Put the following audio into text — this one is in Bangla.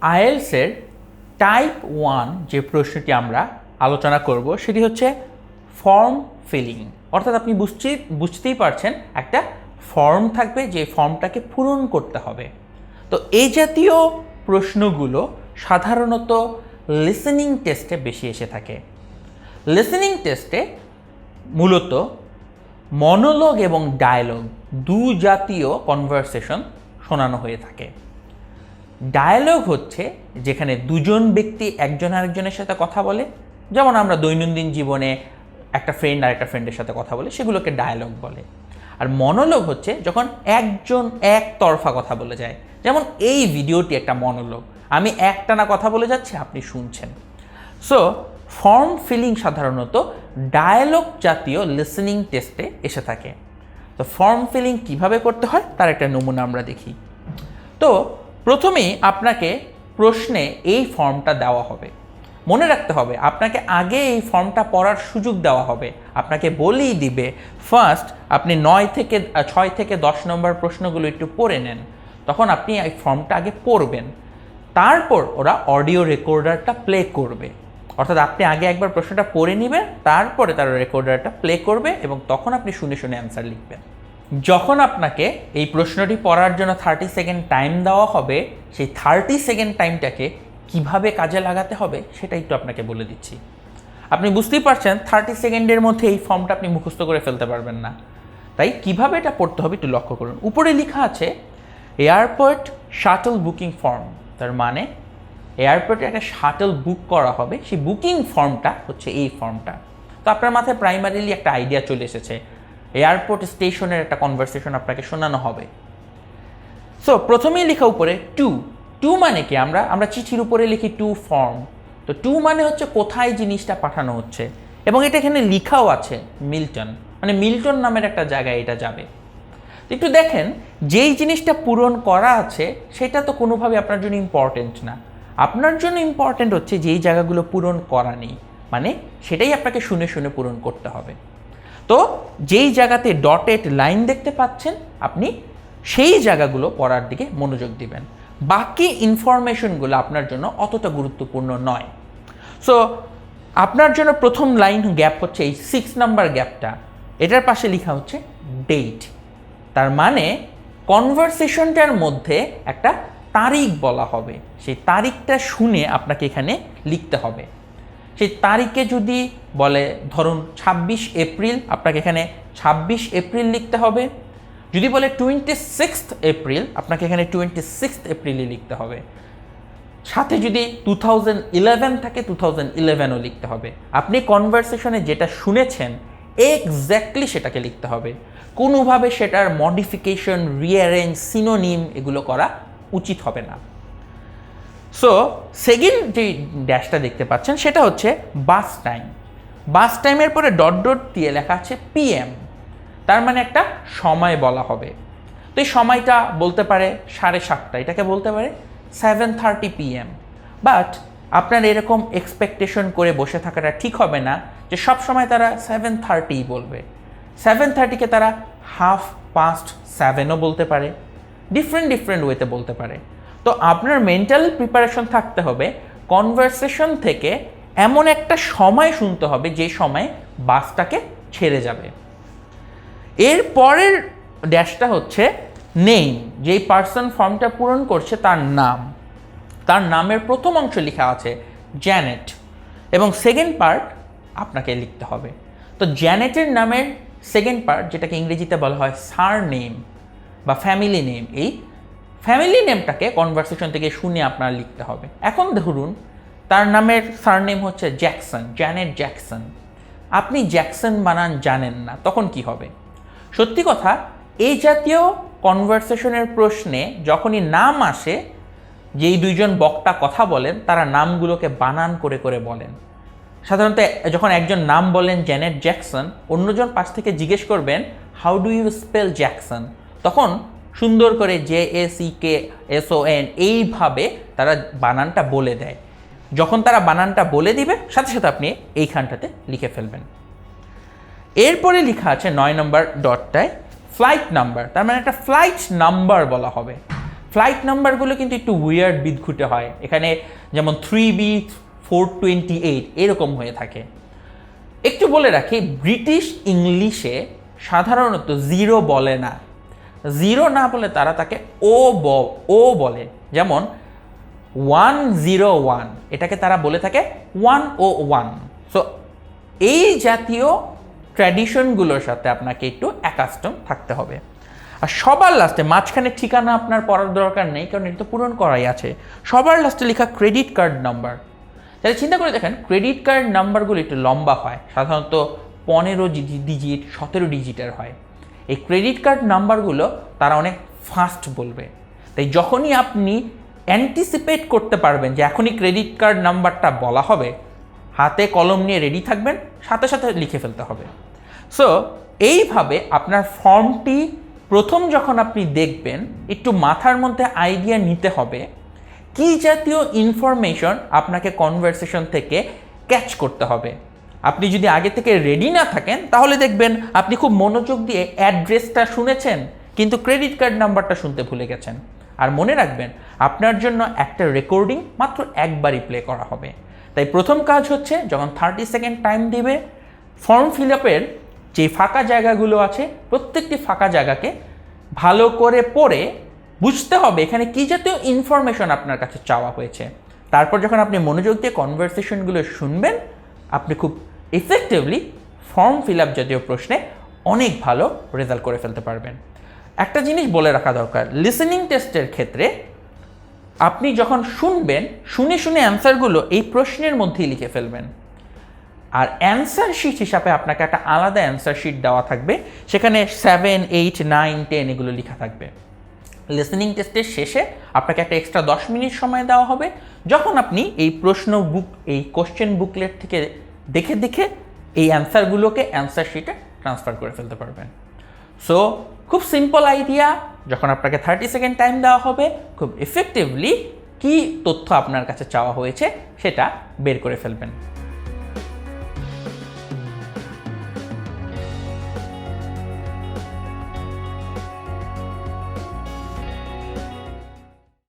আইএলটিএসের টাইপ 1 যে প্রশ্নটি আমরা আলোচনা করব সেটি হচ্ছে ফর্ম ফিলিং। অর্থাৎ আপনি বুঝতেই পারছেন একটা ফর্ম থাকবে, যে ফর্মটাকে পূরণ করতে হবে। তো এই জাতীয় প্রশ্নগুলো সাধারণত লিসেনিং টেস্টে বেশি এসে থাকে। লিসেনিং টেস্টে মূলত মনোলগ এবং ডায়ালগ জাতীয় কনভারসেশন শোনানো হয়ে থাকে। ডায়ালগ হচ্ছে যেখানে দুজন ব্যক্তি একজন আরেকজনের সাথে কথা বলে, যেমন আমরা দৈনন্দিন জীবনে একটা ফ্রেন্ড আরেকটা ফ্রেন্ডের সাথে কথা বলে, সেগুলোকে ডায়ালগ বলে। আর মনোলগ হচ্ছে যখন একজন একতরফা কথা বলে যায়, যেমন এই ভিডিওটি একটা মনোলগ, আমি একটানা কথা বলে যাচ্ছি, আপনি শুনছেন। সো ফর্ম ফিলিং সাধারণত ডায়ালগ জাতীয় লিসেনিং টেস্টে এসে থাকে। তো ফর্ম ফিলিং কিভাবে করতে হয় তার একটা নমুনা আমরা দেখি। তো প্রথমেই আপনাকে প্রশ্নে এই ফর্মটা দেওয়া হবে। মনে রাখতে হবে আপনাকে আগে এই ফর্মটা পড়ার সুযোগ দেওয়া হবে। আপনাকে বলেই দিবে ফার্স্ট আপনি 6 থেকে 10 নম্বর প্রশ্নগুলো একটু পড়ে নেন, তখন আপনি এই ফর্মটা আগে পড়বেন। তারপর ওরা অডিও রেকর্ডারটা প্লে করবে। অর্থাৎ আপনি আগে একবার প্রশ্নটা পড়ে নেবেন, তারপরে তারা রেকর্ডারটা প্লে করবে এবং তখন আপনি শুনে শুনে অ্যান্সার লিখবেন। যখন আপনাকে এই প্রশ্নটি পড়ার জন্য 30 সেকেন্ড টাইম দেওয়া হবে, সেই 30 সেকেন্ড টাইমটাকে কিভাবে কাজে লাগাতে হবে সেটা একটু আপনাকে বলে দিচ্ছি। আপনি বুঝতেই পারছেন 30 সেকেন্ডের মধ্যে এই ফর্মটা আপনি মুখস্থ করে ফেলতে পারবেন না। তাই কিভাবে এটা পড়তে হবে একটু লক্ষ্য করুন। উপরে লেখা আছে এয়ারপোর্ট শাটল বুকিং ফর্ম। তার মানে এয়ারপোর্টে একটা শাটল বুক করা হবে, সেই বুকিং ফর্মটা হচ্ছে এই ফর্মটা। তো আপনার মাথায় প্রাইমারিলি একটা আইডিয়া চলে এসেছে, এয়ারপোর্ট স্টেশনের একটা কনভারসেশন আপনাকে শোনানো হবে। সো প্রথমেই লেখা উপরে টু মানে কি, আমরা চিঠির উপরে লিখি টু ফর্ম। তো টু মানে হচ্ছে কোথায় জিনিসটা পাঠানো হচ্ছে, এবং এটা এখানে লেখাও আছে মিল্টন, মানে মিল্টন নামের একটা জায়গায় এটা যাবে। একটু দেখেন যেই জিনিসটা পূরণ করা আছে সেটা তো কোনোভাবে আপনার জন্য ইম্পর্টেন্ট না। আপনার জন্য ইম্পর্টেন্ট হচ্ছে যেই জায়গাগুলো পূরণ করা নেই, মানে সেটাই আপনাকে শুনে শুনে পূরণ করতে হবে। তো যেই জায়গাতে ডটেড লাইন দেখতে পাচ্ছেন আপনি সেই জায়গাগুলো পড়ার দিকে মনোযোগ দিবেন। বাকি ইনফরমেশনগুলো আপনার জন্য অতটা গুরুত্বপূর্ণ নয়। সো আপনার জন্য প্রথম লাইন গ্যাপ হচ্ছে এই 6 নাম্বার গ্যাপটা, এটার পাশে লেখা হচ্ছে ডেট। তার মানে কনভারসেশনটার মধ্যে একটা তারিখ বলা হবে, সেই তারিখটা শুনে আপনাকে এখানে লিখতে হবে। সেই তারিখে যদি বলে ধরুন 26 এপ্রিল, আপনাকে এখানে 26 এপ্রিল লিখতে হবে। যদি বলে 26 এপ্রিল, আপনাকে এখানে 26 এপ্রিলই লিখতে হবে। সাথে যদি 2011 থাকে 2011ও লিখতে হবে। আপনি কনভারসেশনে যেটা শুনেছেন এক্স্যাক্টলি সেটাকে লিখতে হবে। কোনোভাবে সেটার মডিফিকেশন, রিঅ্যারেঞ্জ, সিনোনিম এগুলো করা উচিত হবে না। সো সেকেন্ড যে ড্যাশটা দেখতে পাচ্ছেন সেটা হচ্ছে বাস টাইম। বাস টাইমের পরে ডট ডট দিয়ে লেখা আছে PM, তার মানে একটা সময় বলা হবে। তো এই সময়টা বলতে পারে 7:30, এটাকে বলতে পারে 7:30 PM। বাট আপনার এরকম এক্সপেকটেশন করে বসে থাকাটা ঠিক হবে না যে সব সময় তারা 7:30 বলবে। 7:30কে তারা 7:30ও বলতে পারে, ডিফারেন্ট ওয়েতে বলতে পারে। তো আপনার মেন্টাল প্রিপারেশন থাকতে হবে কনভারসেশন থেকে এমন একটা সময় শুনতে হবে যে সময় বাসটাকে ছেড়ে যাবে। এর পরের ড্যাশটা হচ্ছে নেম, যেই পার্সন ফর্মটা পূরণ করছে তার নাম। তার নামের প্রথম অংশ লেখা আছে জ্যানেট, এবং সেকেন্ড পার্ট আপনাকে লিখতে হবে। তো জ্যানেটের নামের সেকেন্ড পার্ট, যেটাকে ইংরেজিতে বলা হয় সার নেম বা ফ্যামিলি নেম, এই ফ্যামিলি নেমটাকে কনভারসেশন থেকে শুনে আপনার লিখতে হবে। এখন ধরুন তার নামের সারনেম হচ্ছে জ্যাকসন, জ্যানেট জ্যাকসন। আপনি জ্যাকসন বানান জানেন না, তখন কি হবে? সত্যি কথা, এই জাতীয় কনভারসেশনের প্রশ্নে যখনই নাম আসে, যেই দুইজন বক্তা কথা বলেন তারা নামগুলোকে বানান করে করে বলেন। সাধারণত যখন একজন নাম বলেন জ্যানেট জ্যাকসন, অন্যজন পাশ থেকে জিজ্ঞেস করবেন how do you spell Jackson, তখন সুন্দর করে JACKSON এইভাবে তারা বানানটা বলে দেয়। যখন তারা বানানটা বলে দিবে সাথে সাথে আপনি এইখানটাতে লিখে ফেলবেন। এরপরে লেখা আছে 9 নম্বর ডটটায় ফ্লাইট নাম্বার, তার মানে একটা ফ্লাইট নাম্বার বলা হবে। ফ্লাইট নাম্বারগুলো কিন্তু একটু উইয়ার্ড বিদঘুটে হয়, এখানে যেমন 3B428 এরকম হয়ে থাকে। একটু বলে রাখি, ব্রিটিশ ইংলিশে সাধারণত জিরো বলে না, জিরো না বলে তারা তাকে ও বলে, যেমন 101 এটাকে তারা বলে থাকে 101। সো এই জাতীয় ট্র্যাডিশনগুলোর সাথে আপনাকে একটু অ্যাকাস্টম থাকতে হবে। আর সবার লাস্টে, মাঝখানে ঠিকানা আপনার পড়ার দরকার নেই, কারণ এটা তো পূরণ করাই আছে। সবার লাস্টে লেখা ক্রেডিট কার্ড নাম্বার। তাহলে চিন্তা করে দেখেন, ক্রেডিট কার্ড নাম্বারগুলো একটু লম্বা হয়, সাধারণত 15 ডিজিট 17 ডিজিটের হয়। এই ক্রেডিট কার্ড নাম্বারগুলো তারা অনেক ফাস্ট বলবে, তাই যখনই আপনি অ্যান্টিসিপেট করতে পারবেন যে এখনই ক্রেডিট কার্ড নাম্বারটা বলা হবে, হাতে কলম নিয়ে রেডি থাকবেন, সাথে সাথে লিখে ফেলতে হবে। সো এইভাবে আপনার ফর্মটি প্রথম যখন আপনি দেখবেন, একটু মাথার মধ্যে আইডিয়া নিতে হবে কি জাতীয় ইনফরমেশন আপনাকে কনভারসেশন থেকে ক্যাচ করতে হবে। আপনি যদি আগে থেকে রেডি না থাকেন, তাহলে দেখবেন আপনি খুব মনোযোগ দিয়ে অ্যাড্রেসটা শুনেছেন, কিন্তু ক্রেডিট কার্ড নাম্বারটা শুনতে ভুলে গেছেন। আর মনে রাখবেন, আপনার জন্য একটা রেকর্ডিং মাত্র একবারই প্লে করা হবে। তাই প্রথম কাজ হচ্ছে, যখন 30 সেকেন্ড টাইম দিবে, ফর্ম ফিল আপের যে ফাঁকা জায়গাগুলো আছে, প্রত্যেকটি ফাঁকা জায়গাকে ভালো করে পড়ে বুঝতে হবে এখানে কী জাতীয় ইনফরমেশন আপনার কাছে চাওয়া হয়েছে। তারপর যখন আপনি মনোযোগ দিয়ে কনভারসেশনগুলো শুনবেন, আপনি খুব ইফেক্টিভলি ফর্ম ফিল আপ জাতীয় প্রশ্নে অনেক ভালো রেজাল্ট করে ফেলতে পারবেন। একটা জিনিস বলে রাখা দরকার, লিসেনিং টেস্টের ক্ষেত্রে আপনি যখন শুনবেন, শুনে শুনে অ্যান্সারগুলো এই প্রশ্নের মধ্যেই লিখে ফেলবেন। আর অ্যান্সার শিট হিসাবে আপনাকে একটা আলাদা অ্যান্সার শিট দেওয়া থাকবে, সেখানে 7, 8, 9, 10 এগুলো লেখা থাকবে। লিসেনিং টেস্টের শেষে আপনাকে একটা এক্সট্রা 10 মিনিট সময় দেওয়া হবে, যখন আপনি এই এই কোশ্চেন বুকলেট থেকে দেখে দেখে এই অ্যান্সারগুলোকে অ্যান্সার শিটে ট্রান্সফার করে ফেলতে পারবেন। সো খুব সিম্পল আইডিয়া, যখন আপনাকে 30 সেকেন্ড টাইম দেওয়া হবে, খুব এফেক্টিভলি কী তথ্য আপনার কাছে চাওয়া হয়েছে সেটা বের করে ফেলবেন।